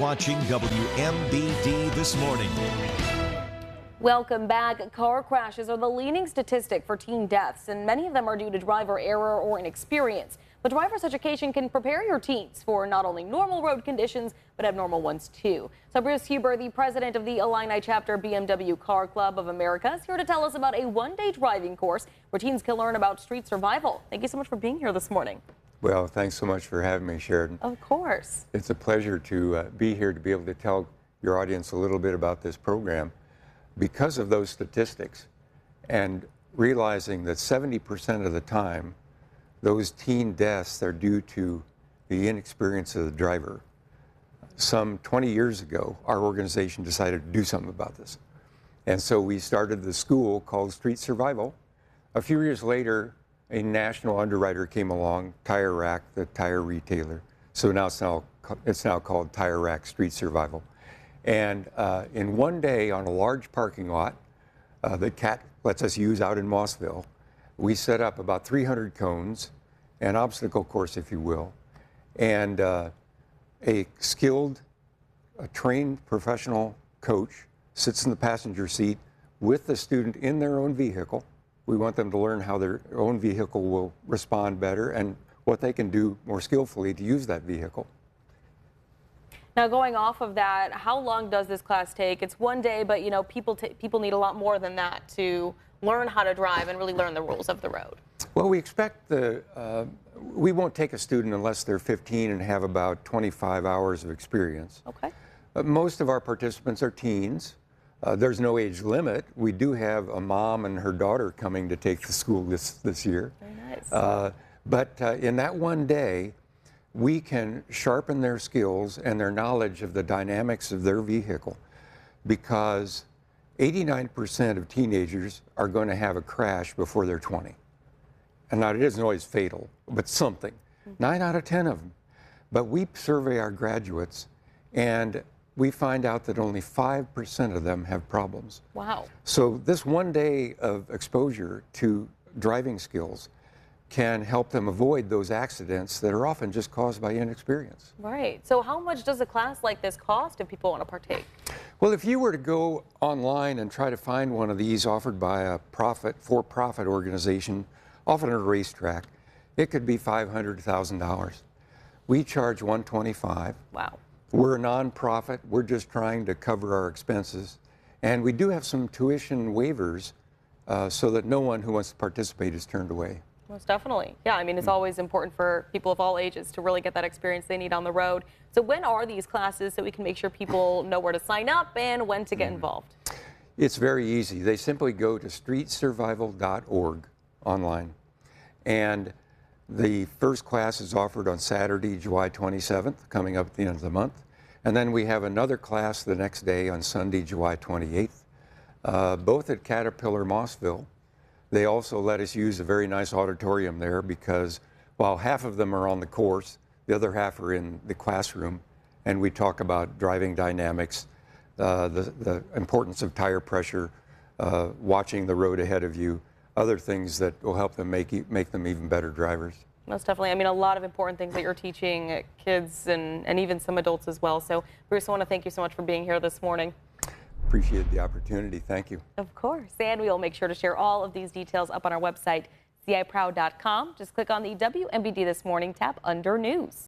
watching WMBD This Morning. Welcome back. Car crashes are the leading statistic for teen deaths, and many of them are due to driver error or inexperience. But driver's education can prepare your teens for not only normal road conditions, but abnormal ones too. So Bruce Huber, the president of the Illini Chapter BMW Car Club of America, is here to tell us about a one-day driving course where teens can learn about street survival. Thank you so much for being here this morning. Well, thanks so much for having me, Sheridan. Of course. It's a pleasure to be here to be able to tell your audience a little bit about this program. Because of those statistics and realizing that 70% of the time, those teen deaths are due to the inexperience of the driver. Some 20 years ago, our organization decided to do something about this. And so we started the school called Street Survival. A few years later, a national underwriter came along, Tire Rack, the tire retailer. So now it's now called Tire Rack Street Survival. And in one day on a large parking lot that CAT lets us use out in Mossville, we set up about 300 cones, an obstacle course, if you will, and a skilled, trained professional coach sits in the passenger seat with the student in their own vehicle. We want them to learn how their own vehicle will respond better and what they can do more skillfully to use that vehicle. Now, going off of that, how long does this class take? It's one day, but you know, people need a lot more than that to learn how to drive and really learn the rules of the road. Well, we expect we won't take a student unless they're 15 and have about 25 hours of experience. Okay. But most of our participants are teens. There's no age limit. We do have a mom and her daughter coming to take the school this year. Very nice. But in that one day, we can sharpen their skills and their knowledge of the dynamics of their vehicle, because 89% of teenagers are going to have a crash before they're 20. And now it isn't always fatal, but something. 9 out of 10 of them. But we survey our graduates and we find out that only 5% of them have problems. Wow. So this one day of exposure to driving skills can help them avoid those accidents that are often just caused by inexperience. Right. So how much does a class like this cost if people want to partake? Well, if you were to go online and try to find one of these offered by a for-profit organization, often at a racetrack, it could be $500, $1,000. We charge $125. Wow. We're a nonprofit. We're just trying to cover our expenses. And we do have some tuition waivers so that no one who wants to participate is turned away. Most definitely. Yeah, I mean, it's always important for people of all ages to really get that experience they need on the road. So when are these classes so we can make sure people know where to sign up and when to get involved? It's very easy. They simply go to streetsurvival.org online. And the first class is offered on Saturday, July 27th, coming up at the end of the month. And then we have another class the next day on Sunday, July 28th, both at Caterpillar Mossville. They also let us use a very nice auditorium there because while half of them are on the course, the other half are in the classroom, and we talk about driving dynamics, the importance of tire pressure, watching the road ahead of you, other things that will help them make them even better drivers. Most definitely. I mean, a lot of important things that you're teaching kids and even some adults as well. So, Bruce, I want to thank you so much for being here this morning. Appreciate the opportunity. Thank you. Of course. And we will make sure to share all of these details up on our website, ciproud.com. Just click on the WMBD This Morning tab under News.